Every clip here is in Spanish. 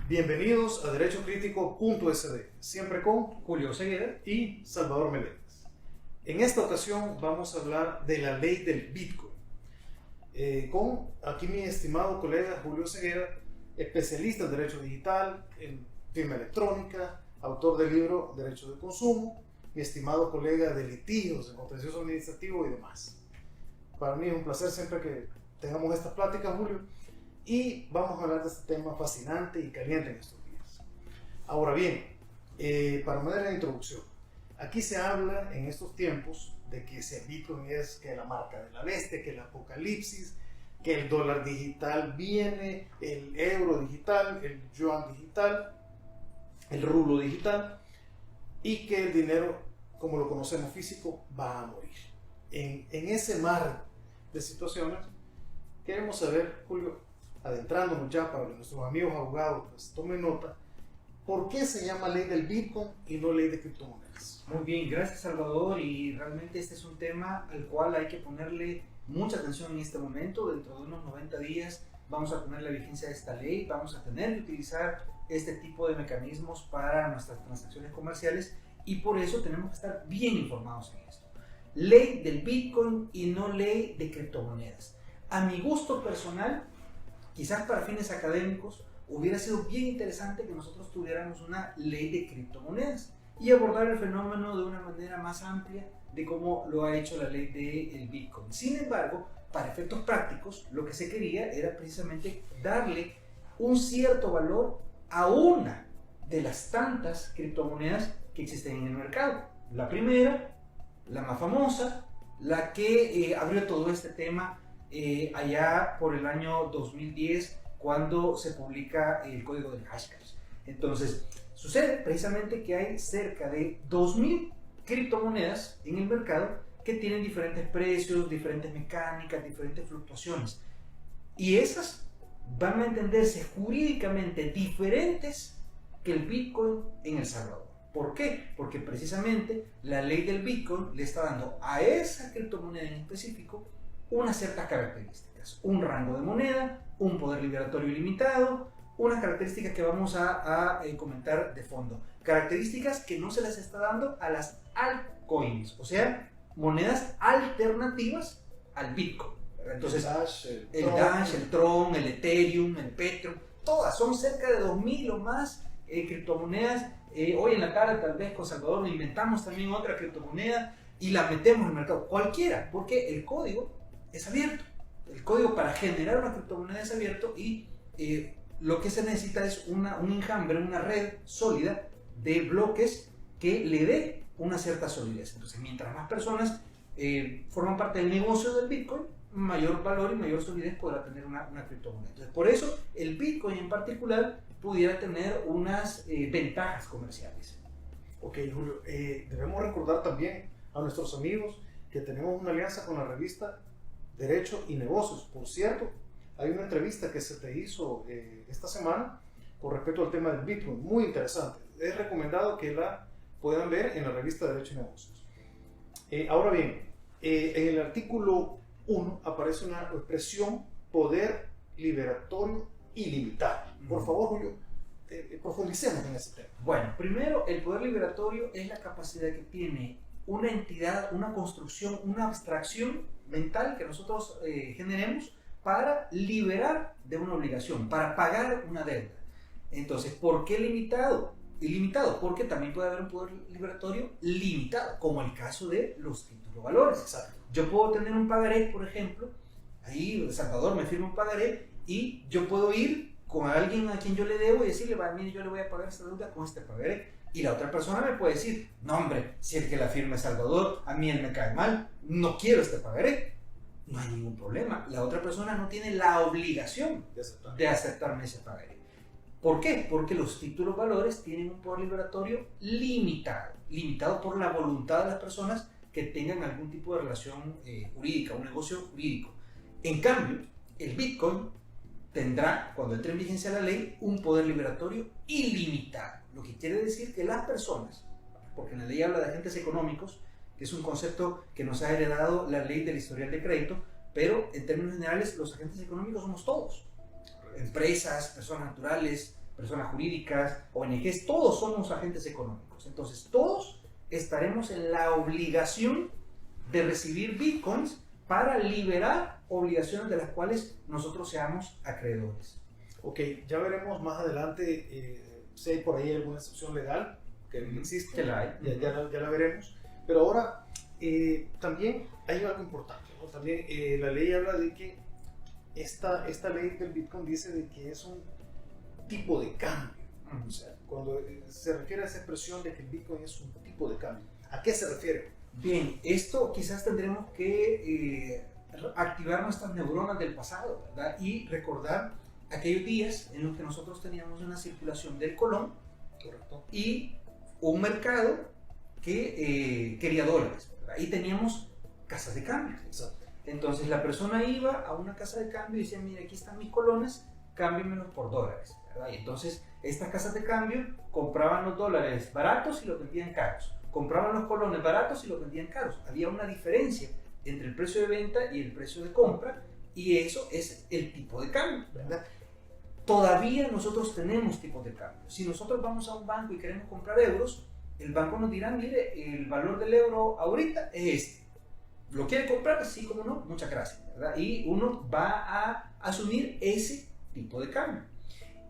Bienvenidos a DerechoCrítico.sd, siempre con Julio Ceguera y Salvador Meléndez. En esta ocasión vamos a hablar de la ley del Bitcoin. Con aquí mi estimado colega Julio Ceguera, especialista en Derecho Digital, en firma electrónica, autor del libro Derecho de Consumo, mi estimado colega de litigios, en contencioso administrativo y demás. Para mí es un placer siempre que tengamos estas pláticas, Julio. Y vamos a hablar de este tema fascinante y caliente en estos días. Ahora bien, para manera de introducción, aquí se habla en estos tiempos de que si el Bitcoin es que la marca de la bestia, que el apocalipsis, que el dólar digital viene, el euro digital, el yuan digital, el rublo digital, y que el dinero, como lo conocemos físico, va a morir. En ese mar de situaciones, queremos saber, Julio, adentrándonos ya para que nuestros amigos abogados pues, tomen nota, ¿por qué se llama ley del Bitcoin y no ley de criptomonedas? Muy bien, gracias Salvador, y realmente este es un tema al cual hay que ponerle mucha atención en este momento. Dentro de unos 90 días vamos a tener la vigencia de esta ley, vamos a tener que utilizar este tipo de mecanismos para nuestras transacciones comerciales y por eso tenemos que estar bien informados en esto. Ley del Bitcoin y no ley de criptomonedas. A mi gusto personal, quizás para fines académicos, hubiera sido bien interesante que nosotros tuviéramos una ley de criptomonedas y abordar el fenómeno de una manera más amplia de cómo lo ha hecho la ley del Bitcoin. Sin embargo, para efectos prácticos, lo que se quería era precisamente darle un cierto valor a una de las tantas criptomonedas que existen en el mercado. La primera, la más famosa, la que abrió todo este tema allá por el año 2010, cuando se publica el código del Hashcash. Entonces, sucede precisamente que hay cerca de 2.000 criptomonedas en el mercado que tienen diferentes precios, diferentes mecánicas, diferentes fluctuaciones. Y esas van a entenderse jurídicamente diferentes que el Bitcoin en El Salvador. ¿Por qué? Porque precisamente la ley del Bitcoin le está dando a esa criptomoneda en específico unas ciertas características, un rango de moneda, un poder liberatorio ilimitado, unas características que vamos a comentar de fondo, características que no se les está dando a las altcoins, o sea, monedas alternativas al Bitcoin. Entonces, el Dash, el Tron, el Ethereum, el Petro, todas son cerca de 2.000 o más criptomonedas. Hoy en la tarde tal vez con Salvador inventamos también otra criptomoneda y la metemos en el mercado, cualquiera, porque el código es abierto. El código para generar una criptomoneda es abierto y lo que se necesita es un enjambre, una red sólida de bloques que le dé una cierta solidez. Entonces, mientras más personas forman parte del negocio del Bitcoin, mayor valor y mayor solidez podrá tener una criptomoneda. Entonces, por eso el Bitcoin en particular pudiera tener unas ventajas comerciales. Ok, Julio, debemos recordar también a nuestros amigos que tenemos una alianza con la revista Derecho y Negocios. Por cierto, hay una entrevista que se te hizo esta semana con respecto al tema del Bitcoin, muy interesante. Es recomendado que la puedan ver en la revista Derecho y Negocios. Ahora bien, en el artículo 1 aparece una expresión poder liberatorio ilimitado. Por favor, Julio, profundicemos en ese tema. Bueno, primero, el poder liberatorio es la capacidad que tiene una entidad, una construcción, una abstracción mental que nosotros generemos para liberar de una obligación, para pagar una deuda. Entonces, ¿por qué limitado? Ilimitado, porque también puede haber un poder liberatorio limitado, como el caso de los títulos valores. Exacto. Yo puedo tener un pagaré, por ejemplo, ahí Salvador me firma un pagaré y yo puedo ir con alguien a quien yo le debo y decirle, mire, yo le voy a pagar esta deuda con este pagaré. Y la otra persona me puede decir, no hombre, si el que la firma es Salvador, a mí él me cae mal, no quiero este pagaré. No hay ningún problema. La otra persona no tiene la obligación de aceptarme ese pagaré. ¿Por qué? Porque los títulos valores tienen un poder liberatorio limitado por la voluntad de las personas que tengan algún tipo de relación jurídica, un negocio jurídico. En cambio, el Bitcoin tendrá, cuando entre en vigencia la ley, un poder liberatorio ilimitado. Lo que quiere decir que las personas, porque en la ley habla de agentes económicos, que es un concepto que nos ha heredado la ley del historial de crédito, pero en términos generales los agentes económicos somos todos. Empresas, personas naturales, personas jurídicas, ONGs, todos somos agentes económicos. Entonces todos estaremos en la obligación de recibir bitcoins para liberar obligaciones de las cuales nosotros seamos acreedores. Ok, ya veremos más adelante si hay por ahí alguna excepción legal que existe. Que la hay. Ya la veremos. Pero ahora también hay algo importante, ¿no? También la ley habla de que esta ley del Bitcoin dice de que es un tipo de cambio. O sea, cuando se refiere a esa expresión de que el Bitcoin es un tipo de cambio, ¿a qué se refiere? Bien, esto quizás tendremos que activar nuestras neuronas del pasado, ¿verdad? Y recordar aquellos días en los que nosotros teníamos una circulación del colón. Correcto. Y un mercado que quería dólares, ¿verdad? Y teníamos casas de cambio. Exacto. Entonces la persona iba a una casa de cambio y decía, mira, aquí están mis colones, cámbienmelos por dólares, ¿verdad? Y entonces estas casas de cambio compraban los dólares baratos y los vendían caros, compraban los colones baratos y los vendían caros. Había una diferencia entre el precio de venta y el precio de compra, y eso es el tipo de cambio, ¿verdad? Todavía nosotros tenemos tipos de cambio. Si nosotros vamos a un banco y queremos comprar euros, el banco nos dirá, mire, el valor del euro ahorita es este. ¿Lo quiere comprar? Sí, como no, muchas gracias, ¿verdad? Y uno va a asumir ese tipo de cambio.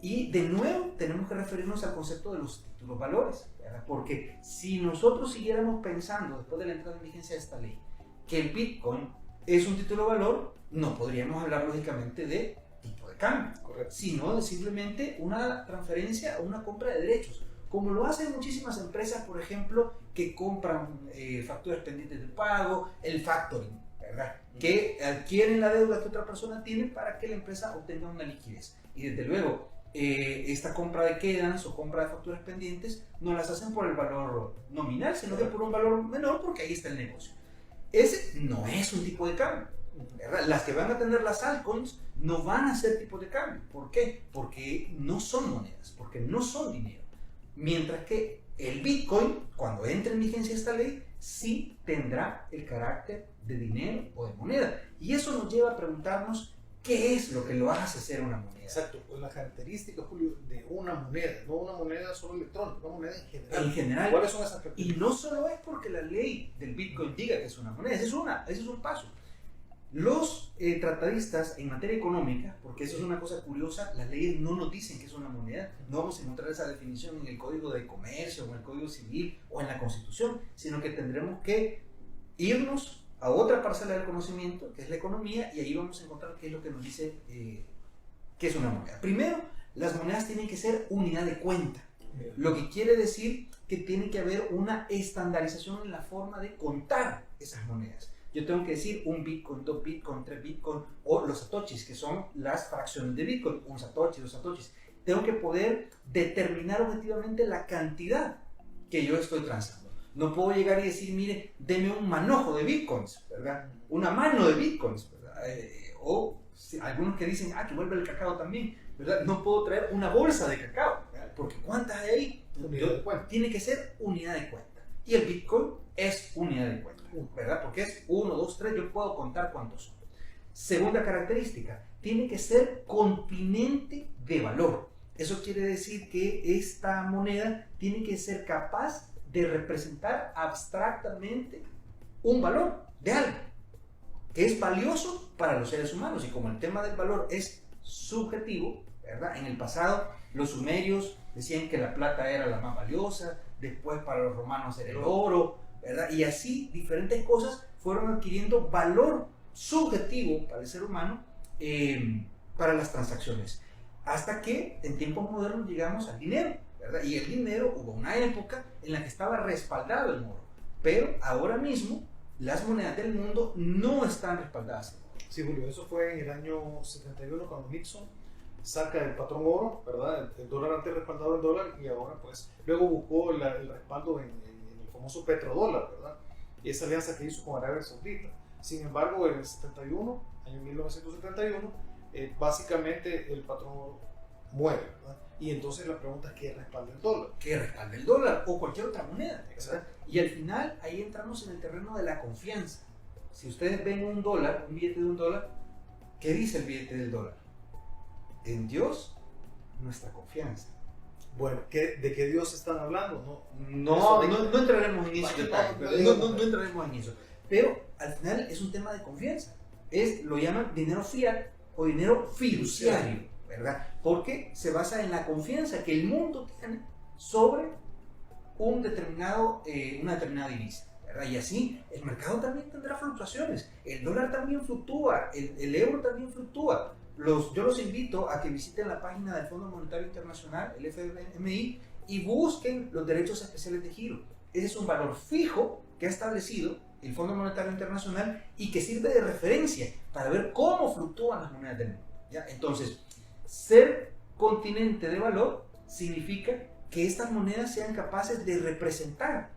Y de nuevo tenemos que referirnos al concepto de los títulos valores, ¿verdad? Porque si nosotros siguiéramos pensando, después de la entrada en vigencia de esta ley, que el Bitcoin es un título valor, no podríamos hablar lógicamente de tipo de cambio, correcto, sino de simplemente una transferencia o una compra de derechos, como lo hacen muchísimas empresas, por ejemplo, que compran facturas pendientes de pago, el factoring, ¿verdad? Que adquieren la deuda que otra persona tiene para que la empresa obtenga una liquidez. Y desde luego, esta compra de quedas o compra de facturas pendientes no las hacen por el valor nominal, sino que por un valor menor, porque ahí está el negocio. Ese no es un tipo de cambio, ¿verdad? Las que van a tener las altcoins no van a ser tipos de cambio. ¿Por qué? Porque no son monedas, porque no son dinero. Mientras que el Bitcoin, cuando entre en vigencia esta ley, sí tendrá el carácter de dinero o de moneda. Y eso nos lleva a preguntarnos qué es lo que lo hace ser una moneda. Exacto, pues la característica, Julio, de una moneda, no una moneda solo electrónica, una moneda en general. En general. ¿Cuáles son esas características? Y no solo es porque la ley del Bitcoin diga que es una moneda, ese es un paso. Los tratadistas en materia económica, porque eso es una cosa curiosa, las leyes no nos dicen que es una moneda, no vamos a encontrar esa definición en el Código de Comercio, o en el Código Civil, o en la Constitución, sino que tendremos que irnos a otra parcela del conocimiento, que es la economía, y ahí vamos a encontrar qué es lo que nos dice que es una moneda. Primero, las monedas tienen que ser unidad de cuenta, lo que quiere decir que tiene que haber una estandarización en la forma de contar esas monedas. Yo tengo que decir un Bitcoin, 2 Bitcoin, 3 Bitcoin, o los satoshis, que son las fracciones de Bitcoin, un satoshi, 2 satoshis. Tengo que poder determinar objetivamente la cantidad que yo estoy transando. No puedo llegar y decir, mire, deme un manojo de Bitcoins, ¿verdad? Una mano de Bitcoins, ¿verdad? O algunos que dicen, que vuelve el cacao también, ¿verdad? No puedo traer una bolsa de cacao, ¿verdad? Porque ¿cuántas hay ahí? Tiene que ser unidad de cuenta. Y el Bitcoin es unidad de cuenta, ¿verdad? Porque es 1, 2, 3, yo puedo contar cuántos son. Segunda característica, tiene que ser continente de valor. Eso quiere decir que esta moneda tiene que ser capaz de representar abstractamente un valor de algo que es valioso para los seres humanos. Y como el tema del valor es subjetivo, ¿verdad? En el pasado los sumerios decían que la plata era la más valiosa, después para los romanos era el oro, ¿verdad? Y así diferentes cosas fueron adquiriendo valor subjetivo para el ser humano para las transacciones. Hasta que en tiempos modernos llegamos al dinero, ¿verdad? Y el dinero, hubo una época en la que estaba respaldado el oro, pero ahora mismo las monedas del mundo no están respaldadas en oro. Sí, Julio, eso fue en el año 71 cuando Nixon saca el patrón oro, ¿verdad? El dólar antes respaldado en dólar, y ahora pues luego buscó el respaldo en el famoso petrodólar, ¿verdad? Y esa alianza que hizo con Arabia Saudita. Sin embargo, en el 71, año 1971, básicamente el patrón oro muere, ¿verdad? Y entonces la pregunta es ¿qué respalda el dólar? ¿Qué respalda el dólar o cualquier otra moneda? ¿Verdad? Y al final ahí entramos en el terreno de la confianza. si ustedes ven un dólar, un billete de un dólar, ¿qué dice el billete del dólar? En Dios, nuestra confianza. Bueno, ¿de qué Dios están hablando? No entraremos en eso. No entraremos en eso. Pero al final es un tema de confianza. Lo llaman dinero fiat o dinero fiduciario, ¿verdad? Porque se basa en la confianza que el mundo tiene sobre una determinada divisa, ¿verdad? Y así el mercado también tendrá fluctuaciones. El dólar también fluctúa, el euro también fluctúa. Yo los invito a que visiten la página del Fondo Monetario Internacional, el FMI, y busquen los derechos especiales de giro. Ese es un valor fijo que ha establecido el Fondo Monetario Internacional y que sirve de referencia para ver cómo fluctúan las monedas del mundo, ¿ya? Entonces, ser continente de valor significa que estas monedas sean capaces de representar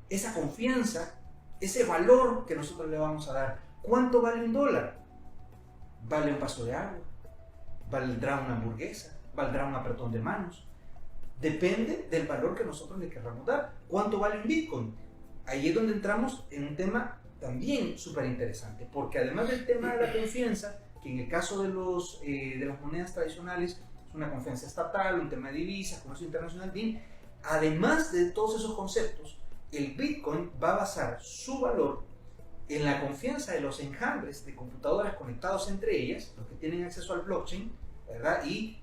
esa confianza, ese valor que nosotros le vamos a dar. ¿Cuánto vale un dólar? ¿Vale un vaso de agua? ¿Valdrá una hamburguesa? ¿Valdrá un apretón de manos? Depende del valor que nosotros le queramos dar. ¿Cuánto vale un Bitcoin? Ahí es donde entramos en un tema también súper interesante, porque además del tema de la confianza, que en el caso de las monedas tradicionales es una confianza estatal, un tema de divisas, comercio internacional, bien, además de todos esos conceptos, el Bitcoin va a basar su valor en la confianza de los enjambres de computadoras conectados entre ellas, los que tienen acceso al blockchain, ¿verdad? Y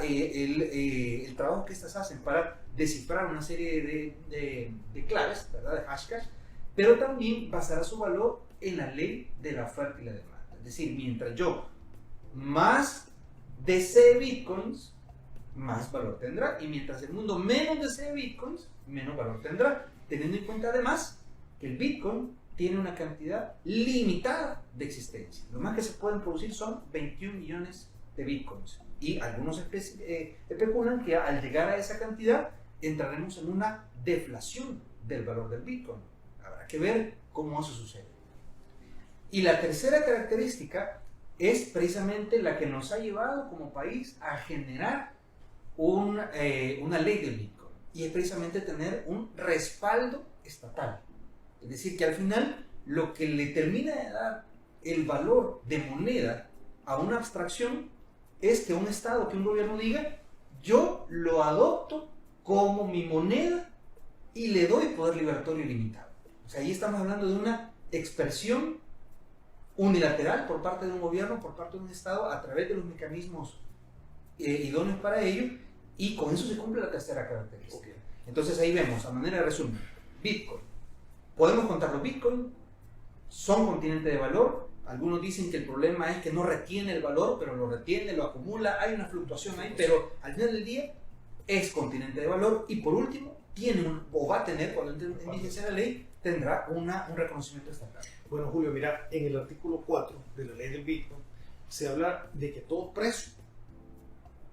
el trabajo que estas hacen para descifrar una serie de claves, ¿verdad? De hashcash, pero también basará su valor en la ley de la oferta y la demanda. Es decir, mientras yo más desee bitcoins, más valor tendrá, y mientras el mundo menos desee bitcoins, menos valor tendrá, teniendo en cuenta además que el bitcoin tiene una cantidad limitada de existencia. Lo más que se pueden producir son 21 millones de bitcoins, y algunos especulan que al llegar a esa cantidad entraremos en una deflación del valor del bitcoin. Habrá que ver cómo eso sucede. Y la tercera característica es precisamente la que nos ha llevado como país a generar una ley del bitcoin, y es precisamente tener un respaldo estatal. Es decir, que al final lo que le termina de dar el valor de moneda a una abstracción es que un Estado, que un gobierno diga: yo lo adopto como mi moneda y le doy poder liberatorio ilimitado. O sea, ahí estamos hablando de una expresión unilateral por parte de un gobierno, por parte de un Estado, a través de los mecanismos idóneos para ello, y con eso se cumple la tercera característica. Okay. Entonces ahí vemos, a manera de resumen, Bitcoin. Podemos contar los Bitcoin, son continente de valor. Algunos dicen que el problema es que no retiene el valor, pero lo retiene, lo acumula, hay una fluctuación ahí, pero al final del día es continente de valor. Y por último, o va a tener, cuando entre en vigencia la ley, tendrá un reconocimiento estatal. Bueno, Julio, mira, en el artículo 4 de la ley del Bitcoin se habla de que todo precio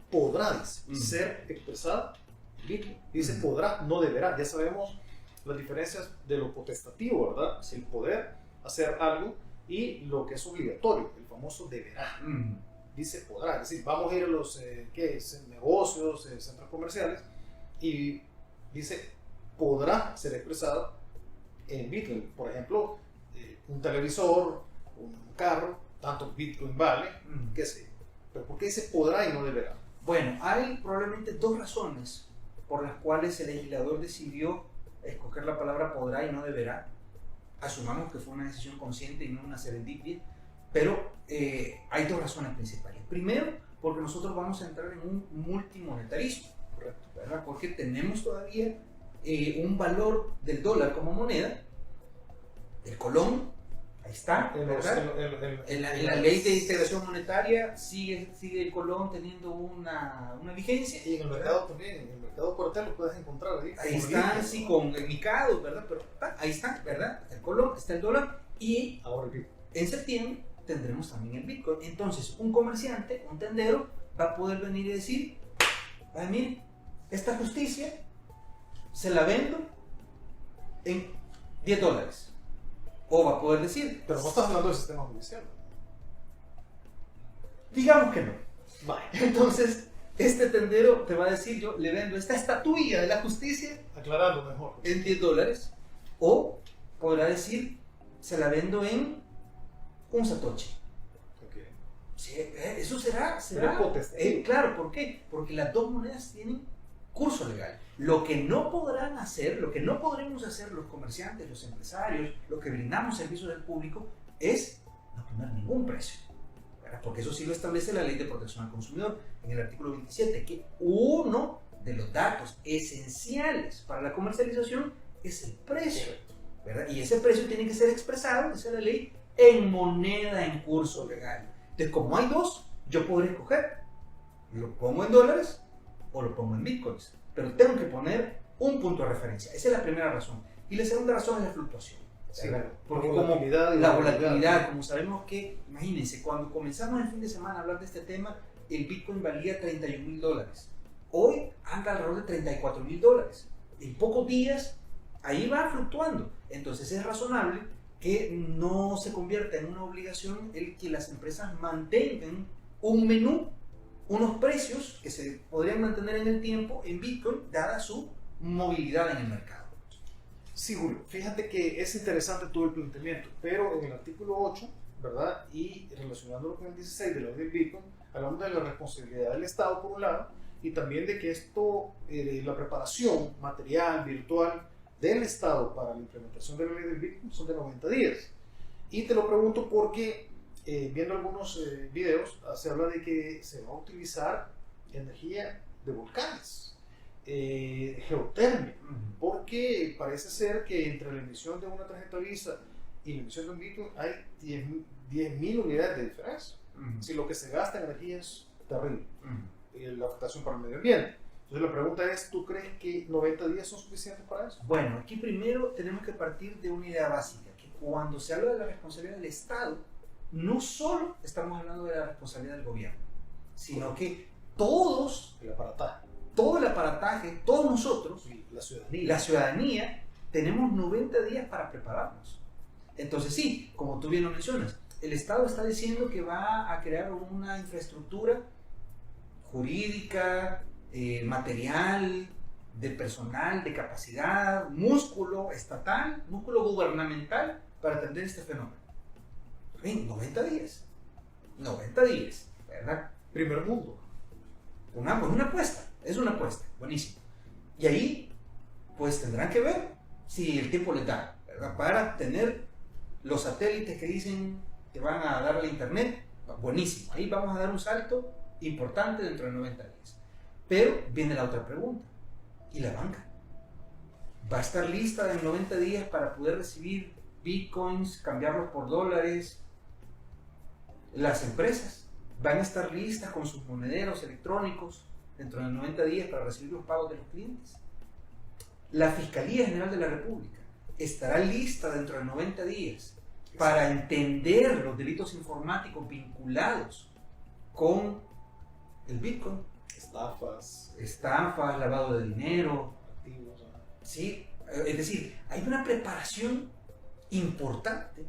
podrá ser expresado en Bitcoin. Dice podrá, no deberá. Ya sabemos las diferencias de lo potestativo, ¿verdad? El poder hacer algo, y lo que es obligatorio, el famoso deberá. Dice podrá, es decir, vamos a ir a los negocios, centros comerciales, y dice podrá ser expresado en Bitcoin. Por ejemplo, un televisor, un carro, tanto Bitcoin vale, qué sé. Pero ¿por qué dice podrá y no deberá? Bueno, hay probablemente dos razones por las cuales el legislador decidió escoger la palabra podrá y no deberá. Asumamos que fue una decisión consciente y no una serendipia, pero hay dos razones principales. Primero, porque nosotros vamos a entrar en un multimonetarismo, correcto, ¿verdad? Porque tenemos todavía un valor del dólar como moneda, del colón, ahí está, ¿verdad? En la ley de integración monetaria sigue el colón teniendo una vigencia. Y en el mercado también, en el mercado cuartel lo puedes encontrar ahí. Ahí están, sí, con el micado, ¿verdad? Pero ahí está, ¿verdad? Está el colón, está el dólar, y ahora el Bitcoin. En septiembre tendremos también el Bitcoin. Entonces, un comerciante, un tendero, va a poder venir y decir: ay, mire, esta justicia se la vendo en $10. O va a poder decir... Pero no estás hablando del sistema judicial. Digamos que no. Vale. Entonces, este tendero te va a decir: yo le vendo esta estatuilla de la justicia, aclarando mejor, en $10. O podrá decir: se la vendo en un satoshi. Okay. Sí, eso será claro, ¿por qué? Porque las dos monedas tienen curso legal. Lo que no podrán hacer, lo que no podremos hacer los comerciantes, los empresarios, los que brindamos servicios al público, es no poner ningún precio. ¿Verdad? Porque eso sí lo establece la Ley de Protección al Consumidor en el artículo 27, que uno de los datos esenciales para la comercialización es el precio. ¿Verdad? Y ese precio tiene que ser expresado, dice la ley, en moneda en curso legal. Entonces, como hay dos, yo podré escoger, lo pongo en dólares o lo pongo en bitcoins, pero tengo que poner un punto de referencia. Esa es la primera razón. Y la segunda razón es la fluctuación. Sí, porque la volatilidad, como sabemos que, imagínense, cuando comenzamos el fin de semana a hablar de este tema, el bitcoin valía $31,000. Hoy anda alrededor de $34,000. En pocos días, ahí va fluctuando. Entonces es razonable que no se convierta en una obligación el que las empresas mantengan un menú, unos precios que se podrían mantener en el tiempo en Bitcoin, dada su movilidad en el mercado. Sí, Julio, fíjate que es interesante todo el planteamiento, pero en el artículo 8, ¿verdad? Y relacionándolo con el 16 de la ley del Bitcoin, hablamos de la responsabilidad del Estado por un lado, y también de que esto, la preparación material, virtual del Estado para la implementación de la ley del Bitcoin son de 90 días. Y te lo pregunto porque viendo algunos videos se habla de que se va a utilizar energía de volcanes, geotermia, porque parece ser que entre la emisión de una tarjeta Visa y la emisión de un Bitcoin hay 10.000 unidades de diferencia. Si lo que se gasta en energía es terrible, la afectación para el medio ambiente. Entonces la pregunta es, ¿tú crees que 90 días son suficientes para eso? Bueno, aquí primero tenemos que partir de una idea básica, que cuando se habla de la responsabilidad del Estado, no solo estamos hablando de la responsabilidad del gobierno, sino que todos, todo el aparataje, todos nosotros, la ciudadanía, tenemos 90 días para prepararnos. Entonces sí, como tú bien lo mencionas, el Estado está diciendo que va a crear una infraestructura jurídica, material, de personal, de capacidad, músculo estatal, músculo gubernamental para atender este fenómeno. En 90 días. 90 días, ¿verdad? Primer mundo. Una apuesta, es una apuesta, buenísimo. Y ahí, pues tendrán que ver si el tiempo les da, ¿verdad? Para tener los satélites que dicen que van a darle a internet, buenísimo. Ahí vamos a dar un salto importante dentro de 90 días. Pero viene la otra pregunta. ¿Y la banca? ¿Va a estar lista en 90 días para poder recibir bitcoins, cambiarlos por dólares? Las empresas van a estar listas con sus monederos electrónicos dentro de 90 días para recibir los pagos de los clientes. La Fiscalía General de la República estará lista dentro de 90 días para entender los delitos informáticos vinculados con el bitcoin. Estafas, lavado de dinero, activos. Sí, es decir, hay una preparación importante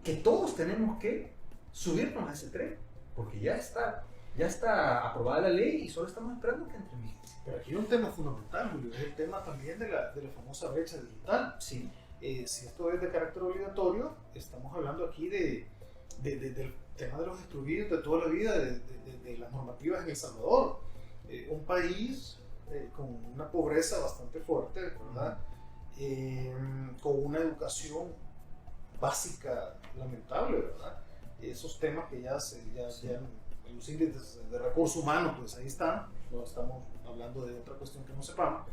que todos tenemos que subirnos a ese tren, porque ya está aprobada la ley y solo estamos esperando que entre en vigencia. Pero aquí hay un tema fundamental, Julio, es el tema también de la famosa brecha digital. Sí. Si esto es de carácter obligatorio, estamos hablando aquí del tema de los excluidos de toda la vida, de las normativas en El Salvador. Un país con una pobreza bastante fuerte, ¿verdad? Con una educación básica lamentable, ¿verdad? Esos temas que ya en los índices de recursos humanos, pues ahí están, no estamos hablando de otra cuestión que no sepamos,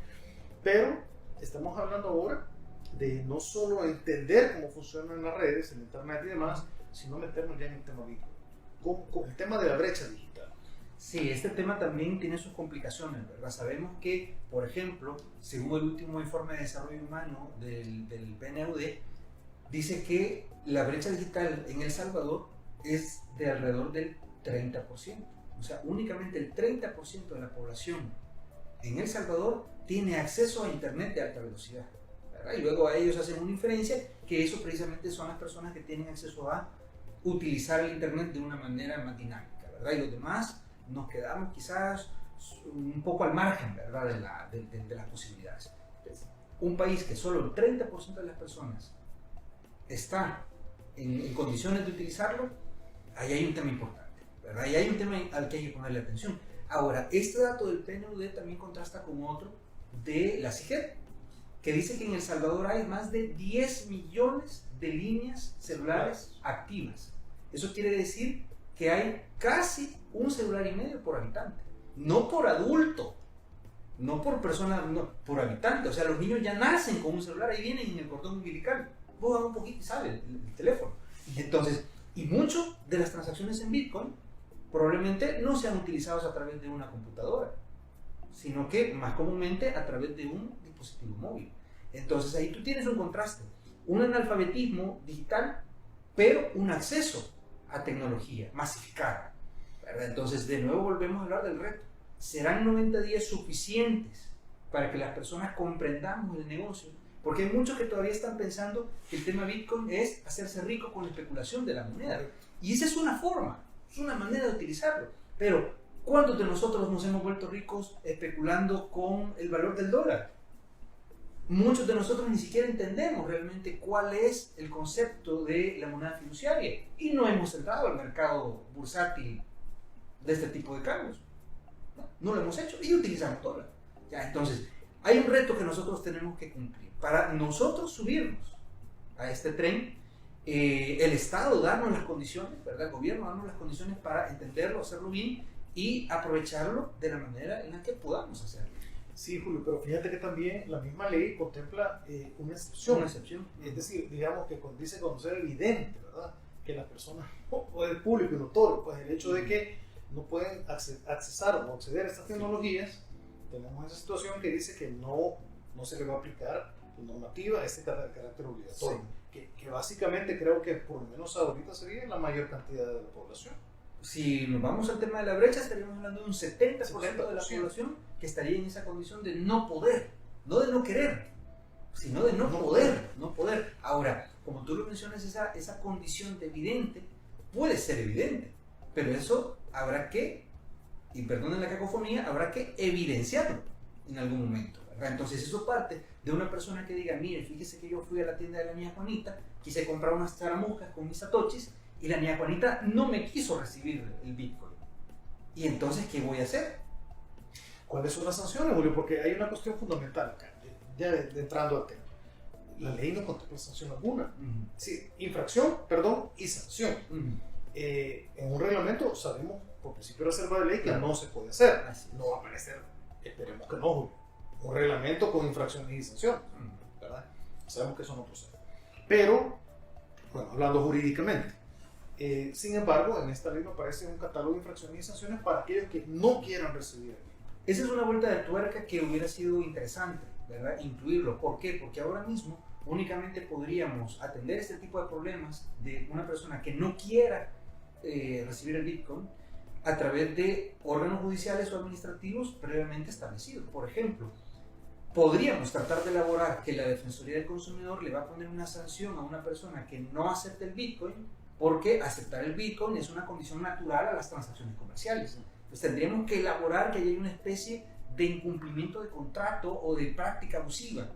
pero estamos hablando ahora de no solo entender cómo funcionan las redes, el internet y demás, sino meternos ya en el tema Bitcoin, con el tema de la brecha digital. Sí, este tema también tiene sus complicaciones, ¿verdad? Sabemos que, por ejemplo, según el último informe de desarrollo humano del PNUD, dice que la brecha digital en El Salvador es de alrededor del 30%. O sea, únicamente el 30% de la población en El Salvador tiene acceso a internet de alta velocidad, ¿verdad? Y luego a ellos hacen una inferencia que eso precisamente son las personas que tienen acceso a utilizar el internet de una manera más dinámica, ¿verdad? Y los demás nos quedamos quizás un poco al margen, ¿verdad? de las posibilidades. Un país que solo el 30% de las personas está en condiciones de utilizarlo, ahí hay un tema importante, ¿verdad? Ahí hay un tema al que hay que ponerle atención. Ahora, este dato del PNUD también contrasta con otro de la CIGED, que dice que en El Salvador hay más de 10 millones de líneas celulares activas. Eso quiere decir que hay casi un celular y medio por habitante, no por adulto, no por persona, no, por habitante. O sea, los niños ya nacen con un celular, ahí vienen en el cordón umbilical. Vos das un poquito y sale el teléfono. Entonces, y muchas de las transacciones en Bitcoin probablemente no sean utilizadas a través de una computadora, sino que más comúnmente a través de un dispositivo móvil. Entonces ahí tú tienes un contraste, un analfabetismo digital, pero un acceso a tecnología masificada, ¿verdad? Entonces de nuevo volvemos a hablar del reto. ¿Serán 90 días suficientes para que las personas comprendamos el negocio? Porque hay muchos que todavía están pensando que el tema Bitcoin es hacerse rico con la especulación de la moneda. Y esa es una forma, es una manera de utilizarlo. Pero, ¿cuántos de nosotros nos hemos vuelto ricos especulando con el valor del dólar? Muchos de nosotros ni siquiera entendemos realmente cuál es el concepto de la moneda fiduciaria y no hemos entrado al mercado bursátil de este tipo de cambios. No lo hemos hecho y utilizamos dólar. Ya, entonces, hay un reto que nosotros tenemos que cumplir. Para nosotros subirnos a este tren, el Estado darnos las condiciones, ¿verdad? El gobierno darnos las condiciones para entenderlo, hacerlo bien y aprovecharlo de la manera en la que podamos hacerlo. Sí, Julio, pero fíjate que también la misma ley contempla una excepción. Una excepción. Es decir, digamos que dice conocer evidente, ¿verdad? Que la persona o el público y notorio, pues el hecho de que no pueden accesar o acceder a estas tecnologías, tenemos esa situación que dice que no se le va a aplicar la normativa, este carácter obligatorio, sí. que básicamente creo que por lo menos ahorita sería la mayor cantidad de la población. Si nos vamos al tema de la brecha, estaríamos hablando de un 70% de la población que estaría en esa condición de no poder, no de no querer, sino de no poder. Ahora, como tú lo mencionas, esa condición de evidente puede ser evidente, pero eso habrá que, y perdonen la cacofonía, habrá que evidenciarlo en algún momento, ¿verdad? Entonces eso parte de una persona que diga, mire, fíjese que yo fui a la tienda de la niña Juanita, quise comprar unas charamuscas con mis satoshis, y la niña Juanita no me quiso recibir el Bitcoin. ¿Y entonces qué voy a hacer? ¿Cuáles son las sanciones, Julio? Porque hay una cuestión fundamental acá, ya entrando al tema. La ley no contempla sanción alguna. Sí, infracción, perdón, y sanción. En un reglamento sabemos, por principio de reserva de ley, que no se puede hacer. No va a aparecer, esperemos que no, Julio, un reglamento con infracciones y sanciones, ¿verdad? Sabemos que eso no procede. Pero, bueno, hablando jurídicamente, sin embargo, en esta ley me aparece un catálogo de infracciones y sanciones para aquellos que no quieran recibir. Esa es una vuelta de tuerca que hubiera sido interesante, ¿verdad? Incluirlo. ¿Por qué? Porque ahora mismo únicamente podríamos atender este tipo de problemas de una persona que no quiera recibir el Bitcoin a través de órganos judiciales o administrativos previamente establecidos. Por ejemplo, podríamos tratar de elaborar que la Defensoría del Consumidor le va a poner una sanción a una persona que no acepte el Bitcoin, porque aceptar el Bitcoin es una condición natural a las transacciones comerciales. Entonces tendríamos que elaborar que haya una especie de incumplimiento de contrato o de práctica abusiva,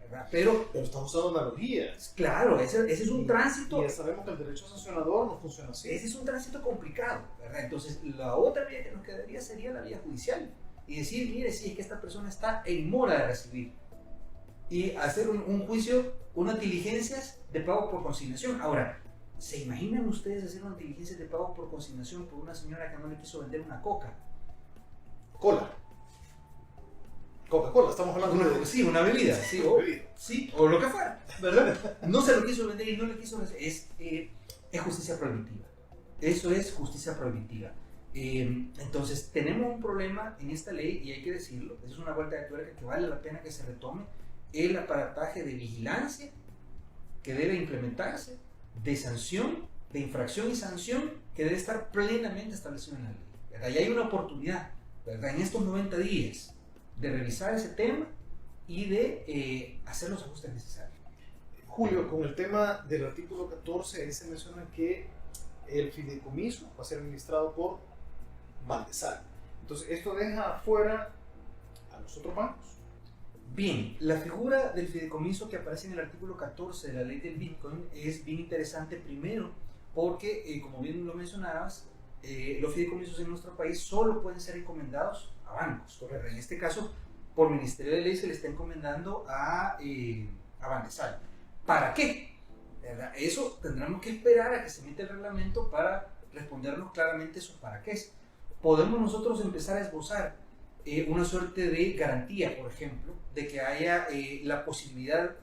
¿verdad? Pero estamos usando analogías. Claro, ese es un tránsito. Y ya sabemos que el derecho sancionador no funciona así. Ese es un tránsito complicado, ¿verdad? Entonces la otra vía que nos quedaría sería la vía judicial. Y decir, mire, si es que esta persona está en mora de recibir. Y hacer un juicio, unas diligencias de pago por consignación. Ahora, ¿se imaginan ustedes hacer una diligencia de pago por consignación por una señora que no le quiso vender una Coca-Cola, estamos hablando de... Sí, una bebida, sí, o lo que fuera, ¿verdad? No se lo quiso vender y no le quiso vender. Es justicia prohibitiva. Eso es justicia prohibitiva. Entonces, tenemos un problema en esta ley y hay que decirlo. Es una vuelta de tuerca que vale la pena que se retome el aparataje de vigilancia que debe implementarse, de sanción, de infracción y sanción que debe estar plenamente establecido en la ley, ¿verdad? Y hay una oportunidad, ¿verdad? En estos 90 días de revisar ese tema y de hacer los ajustes necesarios. Julio, con el tema del artículo 14, ahí se menciona que el fideicomiso va a ser administrado por Bandesal. Entonces, esto deja afuera a los otros bancos. Bien, la figura del fideicomiso que aparece en el artículo 14 de la ley del Bitcoin es bien interesante primero porque, como bien lo mencionabas, los fideicomisos en nuestro país solo pueden ser encomendados a bancos. Correcto. En este caso, por Ministerio de Ley se le está encomendando a Banresal. ¿Para qué? ¿Verdad? Eso tendremos que esperar a que se emita el reglamento para respondernos claramente eso para qué es. Podemos nosotros empezar a esbozar una suerte de garantía, por ejemplo, de que haya la posibilidad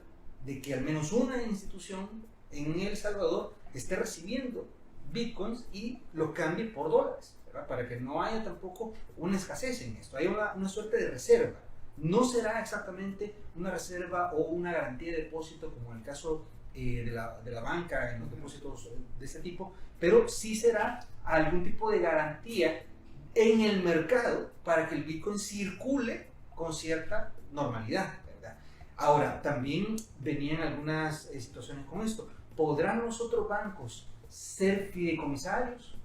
de que al menos una institución en El Salvador esté recibiendo bitcoins y los cambie por dólares, ¿verdad? Para que no haya tampoco una escasez en esto, hay una suerte de reserva. No será exactamente una reserva o una garantía de depósito como en el caso de la banca en los depósitos de este tipo, pero sí será algún tipo de garantía en el mercado para que el Bitcoin circule con cierta normalidad, ¿verdad? Ahora, también venían algunas situaciones con esto. ¿Podrán los otros bancos ser fideicomisarios?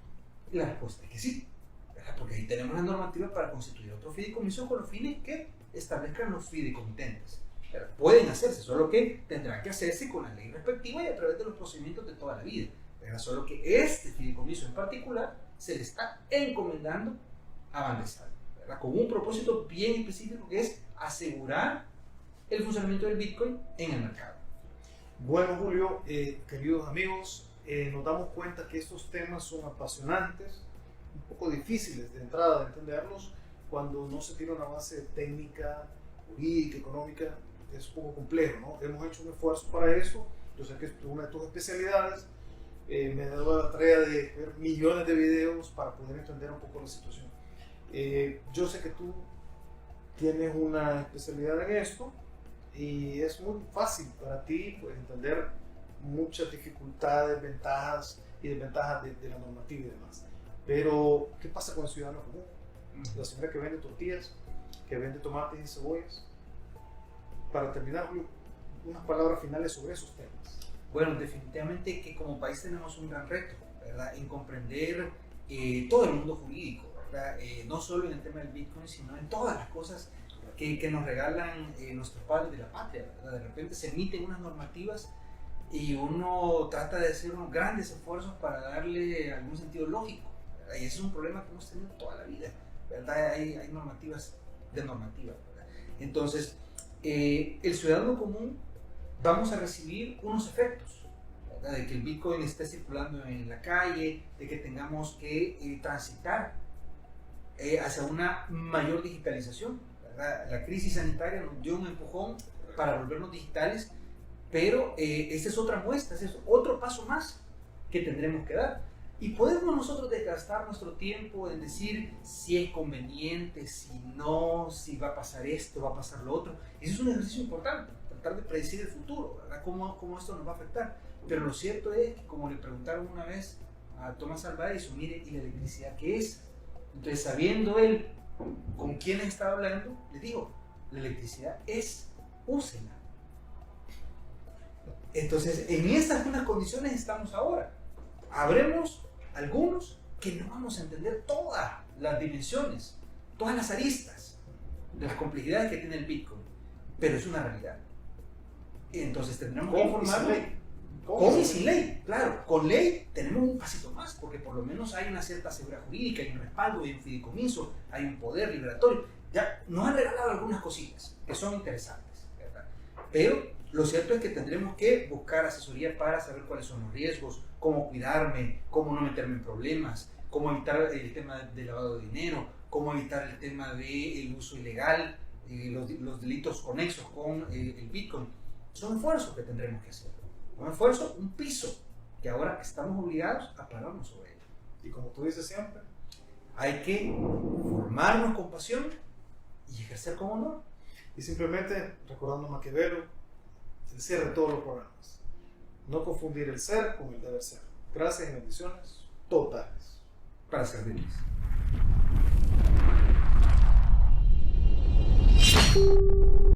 La respuesta es que sí, ¿verdad? Porque ahí tenemos la normativa para constituir otro fideicomiso con los fines que establezcan los fideicomitentes. ¿Verdad? Pueden hacerse, solo que tendrán que hacerse con la ley respectiva y a través de los procedimientos de toda la vida, ¿verdad? Solo que este fideicomiso en particular se le está encomendando a Banresal, ¿verdad? Con un propósito bien específico que es asegurar el funcionamiento del Bitcoin en el mercado. Bueno, Julio, queridos amigos, nos damos cuenta que estos temas son apasionantes, un poco difíciles de entrada de entenderlos cuando no se tiene una base técnica, jurídica, económica. Es un poco complejo, ¿no? Hemos hecho un esfuerzo para eso. Yo sé que es una de tus especialidades. Me he dado la tarea de ver millones de videos para poder entender un poco la situación. Yo sé que tú tienes una especialidad en esto y es muy fácil para ti, pues, entender muchas dificultades, ventajas y desventajas de la normativa y demás. Pero, ¿qué pasa con el ciudadano común? La señora que vende tortillas, que vende tomates y cebollas. Para terminar, unas palabras finales sobre esos temas. Bueno, definitivamente que como país tenemos un gran reto, ¿verdad? En comprender todo el mundo jurídico, ¿verdad? No solo en el tema del Bitcoin, sino en todas las cosas que nos regalan nuestros padres de la patria, ¿verdad? De repente se emiten unas normativas y uno trata de hacer unos grandes esfuerzos para darle algún sentido lógico, ¿verdad? Y ese es un problema que hemos tenido toda la vida, ¿verdad? Hay normativas de normativas, ¿verdad? Entonces, el ciudadano común vamos a recibir unos efectos, ¿verdad? De que el Bitcoin esté circulando en la calle, de que tengamos que transitar hacia una mayor digitalización, ¿verdad? La crisis sanitaria nos dio un empujón para volvernos digitales, pero esta es otra muestra, este es otro paso más que tendremos que dar. Y podemos nosotros desgastar nuestro tiempo en decir si es conveniente, si no, si va a pasar esto, va a pasar lo otro. Eso es un ejercicio importante, tratar de predecir el futuro, ¿verdad? Cómo esto nos va a afectar. Pero lo cierto es que, como le preguntaron una vez a Tomás Alva Edison, mire, ¿y la electricidad qué es? Entonces, sabiendo él con quién estaba hablando, le digo, la electricidad es, úsela. Entonces, en estas mismas condiciones estamos ahora. Habremos algunos que no vamos a entender todas las dimensiones, todas las aristas de las complejidades que tiene el Bitcoin, pero es una realidad. Entonces tendremos que informarnos con y sin ley. Claro, con ley tenemos un pasito más, porque por lo menos hay una cierta seguridad jurídica, hay un respaldo, hay un fideicomiso, hay un poder liberatorio. Ya nos han regalado algunas cositas que son interesantes, ¿verdad? Pero lo cierto es que tendremos que buscar asesoría para saber cuáles son los riesgos, cómo cuidarme, cómo no meterme en problemas, cómo evitar el tema del lavado de dinero, cómo evitar el tema del uso ilegal, los delitos conexos con el Bitcoin. Son esfuerzos que tendremos que hacer. Un esfuerzo, un piso, que ahora estamos obligados a pararnos sobre él. Y como tú dices siempre, hay que formarnos con pasión y ejercer con honor. Y simplemente, recordando a Maquiavelo, el cierre de todos los programas. No confundir el ser con el deber ser. Gracias y bendiciones totales. Para servirles.